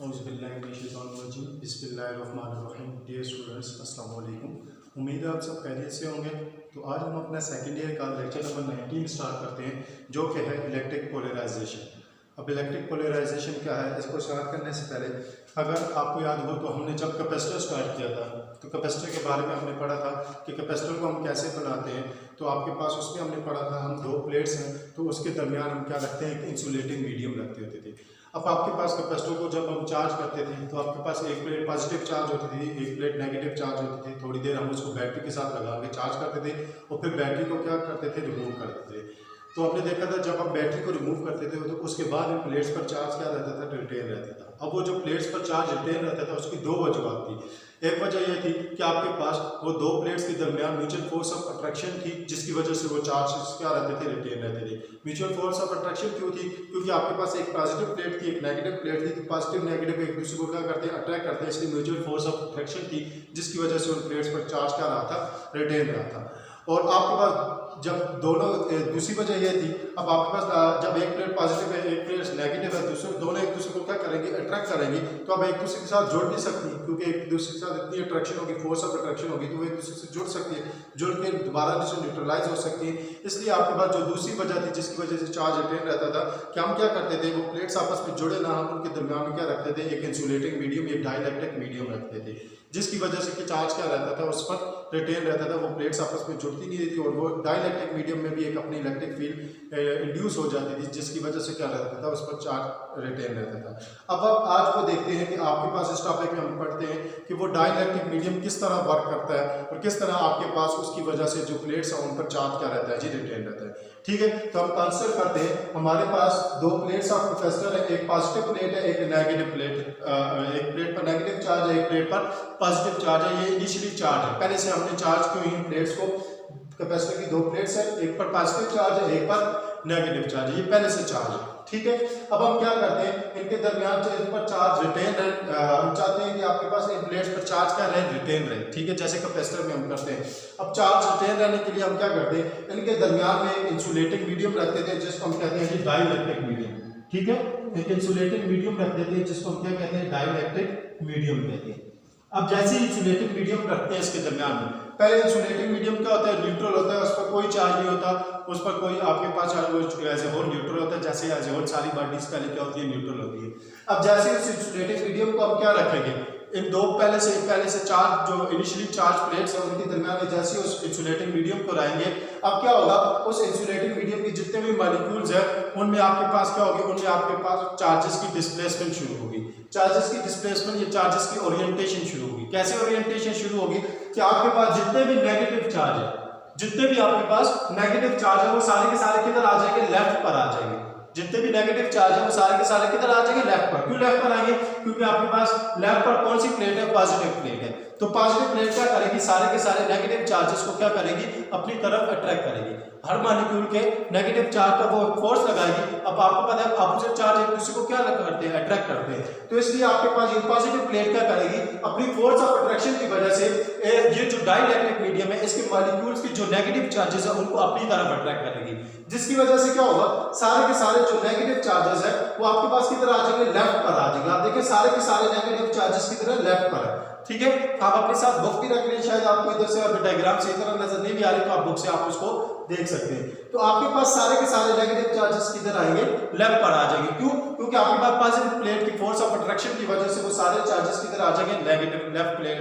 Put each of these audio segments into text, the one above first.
बिस्मिल्लाहिर्रहमानिर्रहीम। Dear students, अस्सलाम वालेकुम। उम्मीद है आप सब खैरियत से होंगे। तो आज हम अपना सेकेंड ईयर का लेक्चर नंबर 19 स्टार्ट करते हैं, जो कि है इलेक्ट्रिक पोलराइजेशन। अब इलेक्ट्रिक पोलराइजेशन क्या है, इसको स्टार्ट करने से पहले अगर आपको याद हो तो हमने जब कैपेसिटर स्टार्ट किया था तो कैपेसिटर के बारे में हमने पढ़ा था कि कैपेसिटर को हम कैसे बनाते हैं। तो आपके पास उसमें हमने पढ़ा था हम दो प्लेट्स हैं तो उसके दरमियान हम क्या रखते हैं, एक इंसुलेटिंग मीडियम रखते होते थे। अब आपके पास कैपेसिटर को जब हम चार्ज करते थे तो आपके पास एक प्लेट पॉजिटिव चार्ज होती थी, एक प्लेट नेगेटिव चार्ज होती थी। थोड़ी देर हम उसको बैटरी के साथ लगा के चार्ज करते थे और फिर बैटरी को क्या करते थे, रिमूव करते थे। तो हमने देखा था जब हम बैटरी को रिमूव करते थे तो उसके बाद इन प्लेट्स पर चार्ज क्या रहता था, रिटेन रहता था। अब वो जो प्लेट्स पर चार्ज रिटेन रहता था उसकी दो वजूहत थी। एक वजह यह थी कि आपके पास वो दो प्लेट्स के दरमियान म्यूचुअल फोर्स ऑफ अट्रैक्शन थी, जिसकी वजह से वो चार्ज क्या रहते थे, रिटेन रहते थे। म्यूचुअल फोर्स ऑफ अट्रैक्शन क्यों थी? क्योंकि आपके पास एक पॉजिटिव प्लेट थी, एक नेगेटिव प्लेट थी। तो पॉजिटिव नेगेटिव एक दूसरे को क्या करते हैं, अट्रैक्ट करते हैं, इसलिए म्यूचुअल फोर्स ऑफ अट्रैक्शन थी, जिसकी वजह से उन प्लेट्स पर चार्ज क्या रहा था, रिटेन रहा था। और आपके पास जब दोनों दूसरी वजह यह थी, अब आपके पास जब एक प्लेट पॉजिटिव है एक प्लेट नेगेटिव है, दूसरे दोनों एक दूसरे को क्या करेंगे, अट्रैक्ट करेंगी। तो अब एक दूसरे के साथ जुड़ नहीं सकती, क्योंकि एक दूसरे के साथ इतनी अट्रैक्शन होगी, फोर्स ऑफ अट्रैक्शन होगी, तो वो एक दूसरे से जुड़ सकती है, जुड़ के दोबारा न्यूट्रलाइज हो सकती है। इसलिए आपके पास जो दूसरी वजह थी जिसकी वजह से चार्ज रिटेन रहता था, कि हम क्या करते थे, वो प्लेट्स आपस में जुड़े ना, हम उनके दरमियान में क्या रखते थे, एक इंसुलेटिंग मीडियम, एक डाइलेक्ट्रिक मीडियम रखते थे, जिसकी वजह से कि चार्ज क्या रहता था, उस पर रिटेन रहता था। वो प्लेट्स आपस में जुड़ती नहीं थी और वो डाइलेक्ट्रिक मीडियम में भी एक अपनी इलेक्ट्रिक फील्ड इंड्यूस हो जाती थी, जिसकी वजह से क्या रहता था, उस पर चार्ज रिटेन रहता था। अब आज को देखते हैं कि आपके पास इस टॉपिक में हम पढ़ते हैं कि वो डाइलेक्ट्रिक मीडियम किस तरह वर्क करता है और किस तरह आपके पास उसकी वजह से जो प्लेट्स हैं उन पर चार्ज क्या रहता है, जी, रिटेन रहता है। ठीक है, तो हम कंसिडर करते हैं हमारे पास दो प्लेट्स ऑफ कैपेसिटर है, एक पॉजिटिव प्लेट है, एक नेगेटिव प्लेट। एक प्लेट पर नेगेटिव चार्ज है, एक प्लेट पर पॉजिटिव चार्ज है। ये इनिशियली चार्ज है, पहले से हमने चार्ज की हुई प्लेट्स को। कैपेसिटर की दो प्लेट्स है, एक पर पॉजिटिव चार्ज है, एक पर नेगेटिव चार्ज है, ये पहले से चार्ज है। ठीक है, अब हम क्या करते हैं, इनके दरमियान इन पर चार्ज रिटेन रहे। हम चाहते हैं कि आपके पास इन प्लेट्स पर चार्ज क्या रहे, रिटेन रहे। ठीक है, जैसे कैपेसिटर में हम करते हैं। अब चार्ज रिटेन रहने के लिए हम क्या करते हैं, इनके दरमियान में इंसुलेटिंग मीडियम रख देते हैं, जिसको हम कहते हैं जी डाइलेक्ट्रिक मीडियम। ठीक है, एक इंसुलेटिंग मीडियम रख देते हैं, जिसको हम क्या कहते हैं, डाइलेक्ट्रिक मीडियम कहते हैं। अब जैसे इंसुलेटिंग मीडियम रखते हैं इसके दरमियान में, पहले इंसुलेटिंग मीडियम क्या होता है, न्यूट्रल होता है, उस पर कोई चार्ज नहीं होता, उस पर कोई आपके पास एज ए होल न्यूट्रल होता है। जैसे एज ए होल सारी बॉडीज पहले क्या होती है, न्यूट्रल होती है। अब जैसे इस इंसुलेटिंग मीडियम को हम क्या रखेंगे, इन दो पहले से चार्ज जो इनिशियली चार्ज प्लेट्स हैं उनके दरमियान में जैसे उस इंसुलेटिंग मीडियम को लाएंगे, अब क्या होगा, उस इंसुलेटिंग मीडियम के जितने भी मॉलिक्यूल्स हैं उनमें आपके पास क्या होगी, उनमें आपके पास चार्जेस की डिस्प्लेसमेंट शुरू होगी। चार्जेस की डिस्प्लेसमेंट, ये चार्जेस की ओरिएंटेशन शुरू होगी। कैसे ओरिएंटेशन शुरू होगी कि आपके पास जितने भी नेगेटिव चार्ज है, जितने भी आपके पास नेगेटिव चार्ज है वो सारे के सारे किधर आ जाएंगे, लेफ्ट पर आ जाएंगे। जितने भी नेगेटिव चार्ज है वो सारे के सारे किधर आ जाएंगे, लेफ्ट पर। क्यों लेफ्ट पर आएंगे? क्योंकि आपके पास लेफ्ट पर कौन सी प्लेट है, पॉजिटिव प्लेट है। तो पॉजिटिव प्लेट क्या करेगी, सारे के सारे नेगेटिव चार्जेस को क्या करेगी, अपनी तरफ अट्रैक्ट करेगी। हर मॉलिक्यूल के नेगेटिव चार्ज पर वो फोर्स लगाएगी। अब आपको पता है ऑपोजिट चार्ज एक दूसरे को क्या करते हैं, अट्रैक्ट करते हैं। तो इसलिए आपके पास ये पॉजिटिव प्लेट क्या करेगी, अपनी फोर्स ऑफ अट्रैक्शन की वजह से ये जो डाइलेक्ट्रिक मीडियम है इसके मॉलिक्यूल्स की जो नेगेटिव चार्जेस है उनको अपनी तरफ अट्रैक्ट करेगी, जिसकी वजह से क्या होगा, सारे के सारे जो नेगेटिव चार्जेस है वो आपके पास किधर आ जाएंगे, लेफ्ट पर आ जाएंगे। आप देखिए सारे के सारे नेगेटिव चार्जेस की तरह लेफ्ट पर है। ठीक है, आप अपने साथ बुक भी रख लें, शायद आपको इधर से डायग्राम सही तरह नजर नहीं भी आ रही तो आप बुक से आप उसको देख सकते हैं। तो आपके पास सारे के सारे नेगेटिव चार्जेस किधर आएंगे, लेफ्ट पर आ जाएंगे। क्यों? क्योंकि आपके पास पॉजिटिव प्लेट की फोर्स ऑफ अट्रैक्शन की वजह से वो सारे चार्जेस किधर आ जाएंगे, नेगेटिव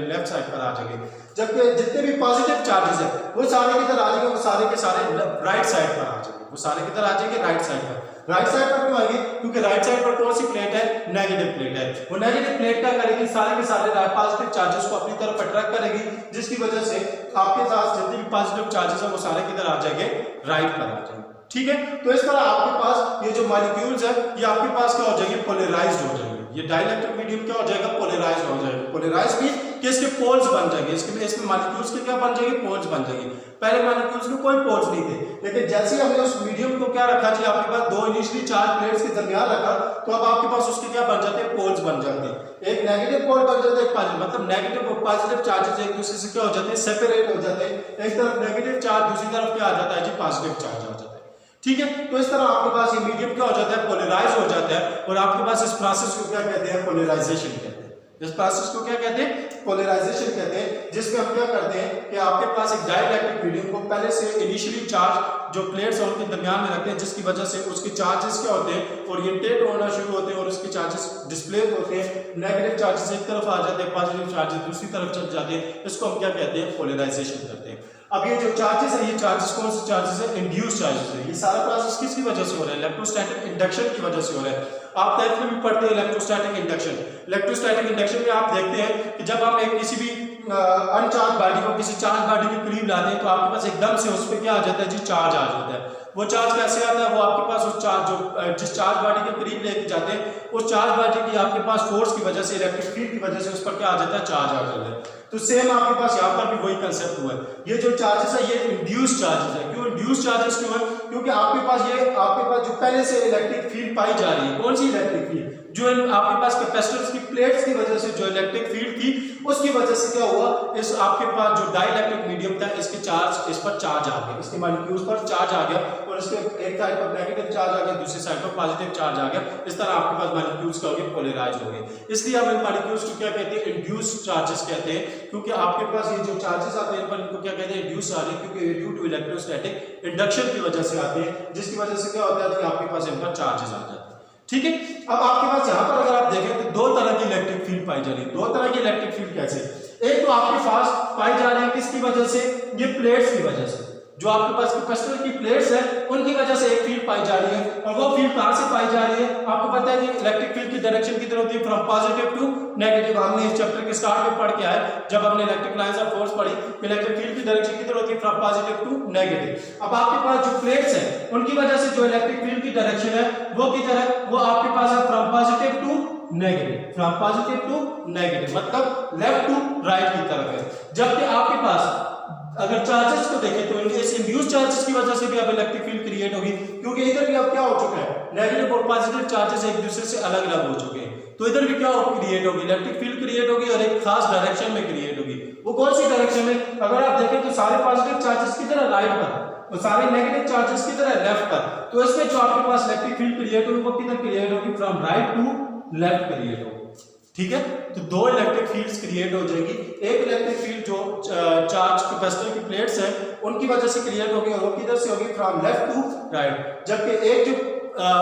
लेफ्ट साइड पर आ जाएंगे। जबकि जितने भी पॉजिटिव चार्जेस है वो सारे किधर आ जाएंगे, वो सारे के सारे राइट साइड पर आ जाएंगे। वो सारे किधर आ जाएंगे, राइट साइड पर। राइट साइड पर क्यों आएंगे? क्योंकि राइट साइड पर कौन सी प्लेट है, नेगेटिव प्लेट है। वो नेगेटिव प्लेट क्या करेगी, सारे के सारे पॉजिटिव चार्जेस को अपनी तरफ अट्रैक्ट करेगी, जिसकी वजह से आपके साथ जितने भी पॉजिटिव चार्जेस है वो सारे किधर आ जाएंगे, राइट पर आ जाएंगे। ठीक है, तो इस तरह आपके पास ये जो मॉलिक्यूल्स है ये आपके पास क्या हो जाएंगे, पोलराइज्ड हो जाएंगे। ये डाइलेक्ट्रिक मीडियम क्या हो जाएगा, पोलराइज्ड हो जाएगा। पोलराइज्ड भी कि इसके पोल्स बन जाएंगे, इसमें मॉलिक्यूल्स के क्या बन जाएंगे, पोल्स बन जाएंगे। पहले मॉलिक्यूल्स में कोई पोल्स नहीं थे, लेकिन जैसे ही हमने उस मीडियम को क्या रखा जी, आपके पास दो इनिशियली चार्ज प्लेट्स के दरमियान रखा, तो अब आपके पास उसके क्या बन जाते हैं, पोल्स बन जाते हैं। एक नेगेटिव पोल बन जाता है, एक पॉजिटिव, मतलब नेगेटिव और पॉजिटिव चार्जेस एक दूसरे से क्या हो जाते हैं, सेपरेट हो जाते हैं। एक तरफ नेगेटिव चार्ज, दूसरी तरफ क्या आ जाता है जी, पॉजिटिव चार्ज आ जाता है। ठीक है। तो इस तरह आपके पास ये मीडियम क्या हो जाता है, पोलराइज हो जाता है, और आपके पास इस प्रोसेस को क्या कहते हैं, पोलराइजेशन कहते हैं। इस प्रोसेस को क्या कहते हैं, पोलराइजेशन कहते हैं, जिसमें हम क्या करते हैं कि आपके पास एक डाइलेक्ट्रिक मीडियम को पहले से इनिशियली चार्ज जो प्लेट्स हैं उनके दरमियान में रखते हैं, जिसकी वजह से उसके चार्जेस क्या होते हैं, ओरिएंटेड होना शुरू होते हैं और उसके चार्जेस डिस्प्ले होते हैं। नेगेटिव चार्जेस एक तरफ आ जाते हैं, पॉजिटिव चार्जेस दूसरी तरफ चल जाते हैं। इसको हम क्या कहते हैं, पोलराइजेशन करते हैं। अब ये जो चार्जेस है, ये चार्जेस कौन से चार्जेस है, इंड्यूस चार्जेस है। ये सारा प्रोसेस किसकी वजह से हो रहा है, इलेक्ट्रोस्टैटिक इंडक्शन की वजह से हो रहा है। आप 10th में भी पढ़ते हैं इलेक्ट्रोस्टैटिक इंडक्शन। इलेक्ट्रोस्टैटिक इंडक्शन में आप देखते हैं कि जब हम एक किसी भी अनचार्ज बॉडी को किसी चार्ज बॉडी के करीब लाते हैं तो आपके पास एकदम से उस पर क्या आ जाता है जी, चार्ज आ जाता है। वो चार्ज कैसे आता है, वो आपके पास उस चार्ज जो जिस चार्ज बॉडी के करीब लेके जाते हैं उस चार्ज बॉडी की आपके पास फोर्स की वजह से, इलेक्ट्रिक फील्ड की वजह से उस पर क्या आ जाता है, चार्ज आ जाता है। तो सेम आपके पास यहाँ पर भी वही कंसेप्ट हुआ है। ये जो चार्जेस है ये इंड्यूस चार्जेस है। क्यों इंड्यूस चार्जेस क्यों है, क्योंकि आपके पास जो पहले से इलेक्ट्रिक फील्ड पाई जा रही है, कौन सी इलेक्ट्रिक फील्ड, जो आपके पास कैपेसिटर्स की प्लेट्स की वजह से जो इलेक्ट्रिक फील्ड थी उसकी वजह से क्या हुआ, इस आपके पास जो डाइलेक्ट्रिक मीडियम था इसके चार्ज, इस पर चार्ज आ गया, इसके मॉलिक्यूल्स पर चार्ज आ गया, और इसके एक साइड पर नेगेटिव चार्ज आ गया, दूसरी साइड पर पॉजिटिव चार्ज आ गया। इस तरह आपके पास मॉलिक्यूल्स का पोलराइज हो गए। इसलिए हम इन मॉलिक्यूल्स को क्या कहते हैं, इंड्यूस चार्जेस कहते हैं, क्योंकि आपके पास ये जो चार्जेस आते हैं इन पर इनको क्या कहते हैं, इंड्यूस चार्जेस, क्योंकि ड्यू टू इलेक्ट्रोस्टैटिक इंडक्शन की वजह से आते हैं, जिसकी वजह से क्या होता है कि आपके पास इन पर चार्जेस आ जाते हैं। ठीक है। अब आपके पास यहाँ पर अगर आप देखें तो दो तरह की इलेक्ट्रिक फील्ड पाई जा रही है। दो तरह की इलेक्ट्रिक फील्ड कैसे, एक तो आपके पास पाई जा रही है किसकी वजह से, ये प्लेट्स की वजह से, जो आपके पास कैपेसिटर की प्लेट्स है उनकी वजह से एक फील्ड पाई जा रही है। और वो फील्ड कहां से पाई जा रही है, आपको पता है कि इलेक्ट्रिक फील्ड की डायरेक्शन किधर होती है, फ्रॉम पॉजिटिव टू नेगेटिव। हमने इस चैप्टर के स्टार्ट में पढ़ के आए जब हमने इलेक्ट्रिक लाइंस ऑफ फोर्स पढ़ी, इलेक्ट्रिक फील्ड की डायरेक्शन किधर होती है, फ्रॉम पॉजिटिव टू नेगेटिव। अब आपके पास जो प्लेट्स है उनकी वजह से जो इलेक्ट्रिक फील्ड की डायरेक्शन है वो किधर है, वो आपके पास है from positive to negative, from positive to negative, मतलब लेफ्ट टू राइट की तरफ है। जबकि आपके पास अगर चार्जेस को देखें तो इनके इंड्यूस चार्जेस की वजह से भी अब इलेक्ट्रिक फील्ड क्रिएट होगी, क्योंकि इधर भी अब क्या हो चुका है, नेगेटिव और पॉजिटिव चार्जेस एक दूसरे से अलग अलग हो चुके हैं। तो इधर भी क्या क्रिएट होगी, इलेक्ट्रिक फील्ड क्रिएट होगी और एक खास डायरेक्शन में क्रिएट होगी। वो कौन सी डायरेक्शन में, अगर आप देखें तो सारे पॉजिटिव चार्जेस किधर है, राइट पर, और सारे नेगेटिव चार्जेस किधर है, लेफ्ट पर। तो इसमें जो आपके पास इलेक्ट्रिक फील्ड क्रिएट होगी वो किधर क्रिएट होगी, from right to left create होगी। ठीक है। तो दो इलेक्ट्रिक फील्ड्स क्रिएट हो जाएगी। एक इलेक्ट्रिक फील्ड जो चार्ज कैपेसिटर की प्लेट्स हैं उनकी वजह से क्रिएट होगी और वो किधर से होगी, फ्रॉम लेफ्ट टू राइट। जबकि एक जो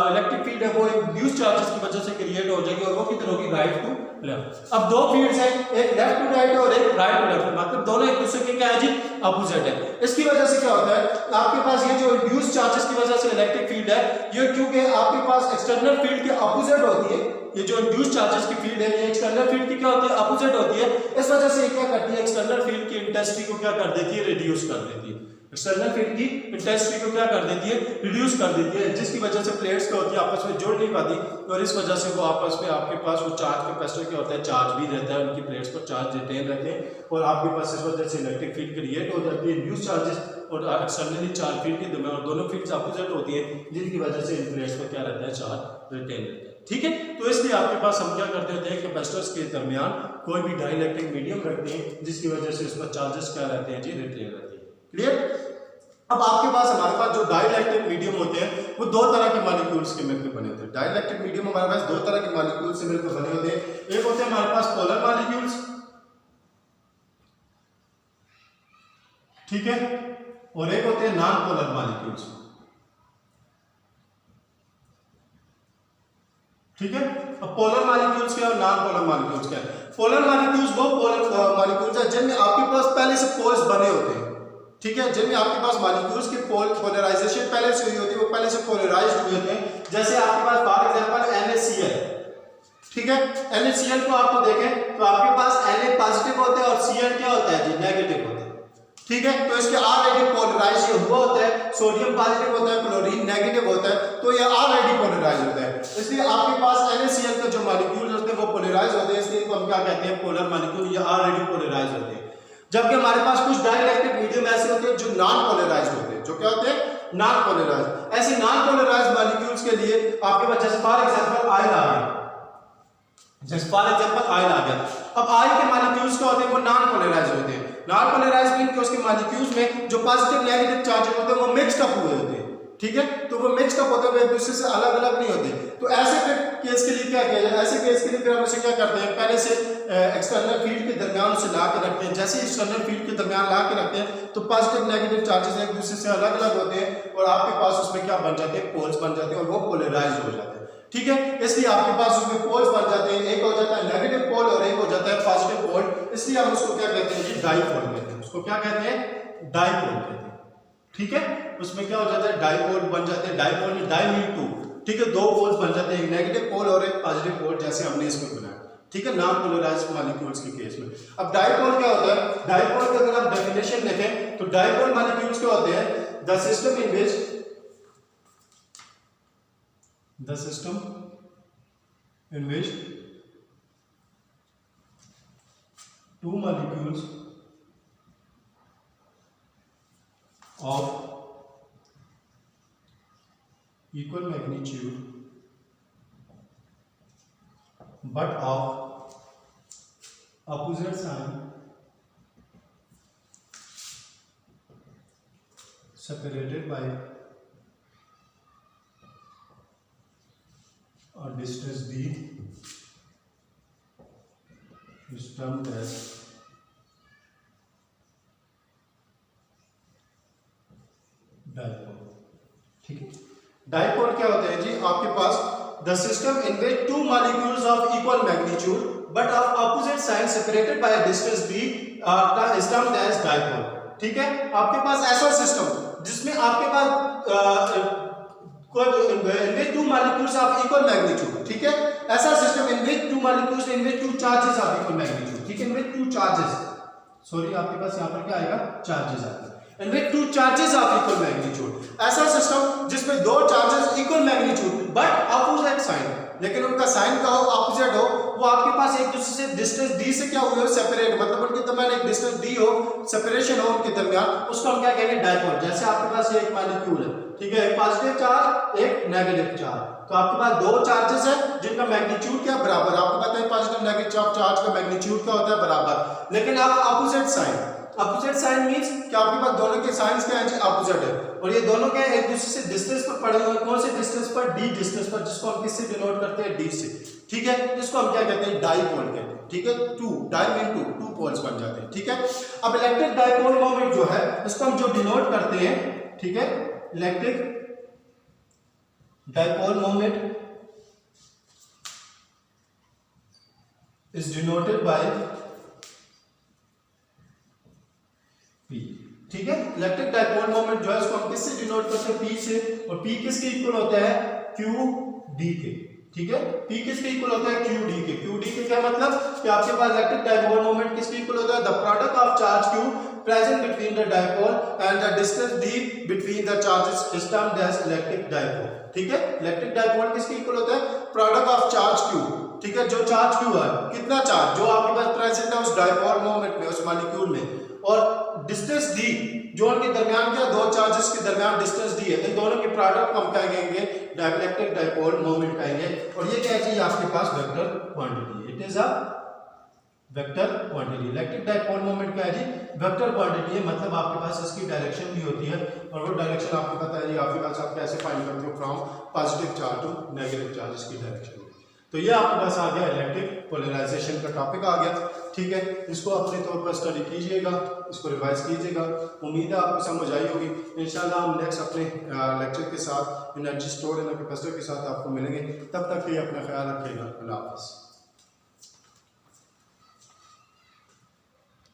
इलेक्ट्रिक फील्ड है वो इंड्यूस चार्जेस की वजह से क्रिएट हो जाएगी और वो किधर होगी, राइट टू लेफ्ट। अब दो फील्ड्स हैं, एक लेफ्ट टू राइट और एक राइट टू लेफ्ट, मतलब दोनों एक दूसरे के क्या है जी, अपोजिट है। इसकी वजह से क्या होता है, आपके पास ये जो इंड्यूस चार्जेस की वजह से इलेक्ट्रिक फील्ड है ये क्योंकि आपके पास एक्सटर्नल फील्ड के अपोजिट होती है, ये जो इंड्यूस चार्जेस की फील्ड है ये एक्सटर्नल फील्ड की क्या होती है, अपोजिट होती है। इस वजह से क्या करती है, एक्सटर्नल फील्ड की इंटेंसिटी को क्या कर देती है, रिड्यूस कर देती है। एक्सटर्नल फील्ड की इंटेंसिटी को क्या कर देती है, रिड्यूस कर देती है, जिसकी वजह से प्लेट्स क्या होती है, आपस में जुड़ नहीं पाती और इस वजह से वो आपस में आपके पास वो चार्ज कैपेसिटर क्या होता है, चार्ज भी रहता है, उनकी प्लेट्स पर चार्ज रिटेन रहते हैं और आपके पास इस वजह से इलेक्ट्रिक फील्ड क्रिएट हो जाती है। इंड्यूस चार्जेस और एक्सटर्नली चार्ज फील्ड के दरमियान दोनों फील्ड्स अपोजिट होती है, जिसकी वजह से इन प्लेट्स पर क्या रहता है, चार्ज रिटेन रहता है। ठीक है। तो इसलिए आपके पास हम क्या करते होते हैं, कैपेसिटर्स के दरमियान कोई भी डाइलेक्ट्रिक मीडियम रखते हैं जिसकी वजह से उसमें चार्जेस क्या रहते हैं जी, रिटेन रहते हैं। क्लियर। अब आपके पास हमारे पास जो डाइलेक्ट्रिक मीडियम होते हैं वो दो तरह के मॉलिक्यूल्स के मिलकर बने होते हैं। डाइलेक्ट्रिक मीडियम हमारे पास दो तरह के मॉलिक्यूल्स से मिलकर बने होते हैं। एक होते हैं हमारे पास पोलर मॉलिक्यूल्स, ठीक है, और एक होते हैं नॉन पोलर मॉलिक्यूल्स। ठीक है। अब पोलर मॉलिक्यूल्स क्या और नॉन पोलर मॉलिक्यूल्स क्या है। पोलर मॉलिक्यूल्स वो पोलर मॉलिक्यूल्स है जिनमें आपके पास पहले से पोल्स बने होते हैं। ठीक है। जिनमें आपके पास मॉलिक्यूल्स की पोलराइजेशन पहले से हुई होती है, वो पहले से पोलराइज्ड हुए होते हैं। जैसे आपके पास फॉर एग्जांपल NaCl, ठीक है, NaCl को आपको देखें तो आपके पास Na पॉजिटिव होता है और Cl क्या होता है जी, नेगेटिव होता है। ठीक है। तो इसके ऑलरेडी पोलराइज हुआ होता है, सोडियम पॉजिटिव होता है, क्लोरीन नेगेटिव होता है, तो ये ऑलरेडी पोलराइज होता है। इसलिए आपके पास NaCl के जो मॉलिक्यूल्स होते हैं वो पोलराइज होते हैं, इसलिए इनको हम क्या कहते हैं, पोलर मॉलिक्यूल, ये ऑलरेडी पोलराइज होते हैं। जबकि हमारे पास कुछ डाइलेक्ट्रिक मीडियम ऐसे होते हैं जो नॉन पोलराइज्ड होते हैं, जो क्या होते हैं, नॉन पोलराइज्ड। ऐसे नॉन पोलराइज्ड मॉलिक्यूल्स के लिए आपके पास जैसे फॉर एग्जांपल ऑयल आ गया, जैसे फॉर एग्जांपल ऑयल आ गया। अब ऑयल के मॉलिक्यूल्स क्या होते हैं, वो नॉन पोलराइज्ड होते हैं। नॉन पोलराइज्ड मीन कि उसके मॉलिक्यूल्स में जो पॉजिटिव नेगेटिव चार्ज होते हैं वो मिक्स्ड अप हुए होते हैं। ठीक है। तो वो मिक्स अप होते हुए एक दूसरे से अलग अलग नहीं होते। तो ऐसे केस के लिए क्या किया जाए, ऐसे केस के लिए फिर हम उसे क्या करते हैं, पहले से एक्सटर्नल फील्ड के दरमियान उसे ला के रखते हैं। जैसे एक्सटर्नल फील्ड के दरमियान ला के रखते हैं तो पॉजिटिव नेगेटिव चार्जेस एक दूसरे से अलग अलग होते हैं और आपके पास उसमें क्या बन जाते हैं, पोल्स बन जाते हैं और वो पोलराइज हो जाते हैं। ठीक है, इसलिए आपके पास उसमें पोल्स बन जाते हैं, एक हो जाता है नेगेटिव पोल और एक हो जाता है पॉजिटिव पोल। इसलिए हम उसको क्या कहते हैं जी, डाइपोल कहते हैं। उसको क्या कहते हैं, डाइपोल कहते हैं। ठीक है, उसमें क्या हो जाता है, डाइपोल बन जाते हैं। डाइपोल में डाई मीन टू, ठीक है, दो पोल्स बन जाते हैं, एक नेगेटिव पोल और एक पॉजिटिव पोल, जैसे हमने इसमें बनाया। ठीक है, नॉन पोलराइज्ड मॉलिक्यूल्स के केस में। अब डाइपोल क्या होता है, डाइपोल का अगर आप डेफिनेशन देखें तो डाइपोल मॉलिक्यूल्स क्या होते हैं, the system in which two molecules of equal magnitude but of opposite sign separated by a distance d is termed as dipole. ठीक है, डाइपोल क्या होते हैं जी, आपके पास the system in which two molecules of equal magnitude but of opposite sign separated by a distance d is termed as dipole. ठीक है, आपके पास ऐसा सिस्टम जिसमें आपके पास in which two molecules of equal magnitude, ठीक है, ऐसा system in which two molecules in which two charges of equal magnitude, ठीक है, in which two charges, sorry आपके पास यहाँ पर क्या आएगा, चार्जेस आएगा, in which two charges of equal magnitude, ऐसा सिस्टम जिसमें दो charges equal magnitude but opposite sign, लेकिन उनका साइन का हो, ऑपोजिट हो, वो आपके पास एक दूसरे से डिस्टेंस d से क्या हुए हो, सेपरेट, मतलब उनके दरमियान एक डिस्टेंस d हो, सेपरेशन हो उनके दरमियान, उसको हम क्या कहेंगे, डाइपोल। जैसे आपके पास ये एक मॉलिक्यूल है, ठीक है, एक पॉजिटिव चार्ज एक नेगेटिव चार्ज, तो आपके पास दो चार्जेस हैं जिनका मैग्नीट्यूड क्या बराबर, आपको पता है पॉजिटिव नेगेटिव चार्ज का मैग्नीट्यूड क्या होता है, बराबर, लेकिन आप opposite sign, opposite sign means कि आपके पास दोनों के साइंस क्या है, ऑपोजिट है, और ये दोनों क्या है, एक दूसरे से डिस्टेंस पर पड़े हुए, कौन से डिस्टेंस पर, d डिस्टेंस पर, जिसको हम किससे डिनोट करते हैं, d से। ठीक है, इसको हम क्या कहते हैं, डाइपोल कहते हैं। ठीक है, two di mean two poles बन जाते हैं। ठीक है, अब इलेक्ट्रिक डाइपोल मोमेंट जो है इसको हम जो डिनोट करते हैं, ठीक है, electric dipole moment is denoted by P। ठीक है, इलेक्ट्रिक डाइपोल मोमेंट जो है उसको हम किससे डिनोट करते हैं, P से, और P किसके इक्वल होता है, QD के। ठीक है, P किसके इक्वल होता है, QD के। QD के क्या मतलब कि आपके पास इलेक्ट्रिक डाइपोल मोमेंट किसके इक्वल होता है, the product of charge Q present between the dipole and the distance d between the charges is termed as electric dipole। ठीक है, इलेक्ट्रिक डाइपोल किसके इक्वल होता है, प्रोडक्ट ऑफ चार्ज Q। ठीक है, जो चार्ज Q है, कितना चार्ज जो आपके पास प्रेजेंट है उस डाइपोल मोमेंट में, उस मॉलिक्यूल में, और डिस्टेंस d जो उनके दरमियान क्या, दो चार्जेस के दरमियान डिस्टेंस d है, इन दोनों के प्रोडक्ट को हम क्या कहेंगे, इलेक्ट्रिक डाइपोल मोमेंट कहेंगे। और ये क्या है, आपके पास वेक्टर क्वांटिटी है, it is a vector quantity. Electric dipole moment क्या है जी, वेक्टर क्वांटिटी है, मतलब आपके पास इसकी डायरेक्शन भी होती है, और वो डायरेक्शन आपको पता है जी, आपके पास आप कैसे फाइंड करते हो, from positive charge to negative charge इसकी डायरेक्शन। तो ये आपके पास आ गया इलेक्ट्रिक पोलराइजेशन का टॉपिक आ गया। ठीक है, इसको अपने तौर पर स्टडी कीजिएगा, इसको रिवाइज कीजिएगा, उम्मीद है आपको समझ आई होगी। इंशाल्लाह हम नेक्स्ट अपने लेक्चर के साथ एनर्जी स्टोर एंड कैपेसिटर के साथ आपको मिलेंगे, तब तक के लिए अपना ख्याल रखिएगा। अल्लाह हाफ़िज़।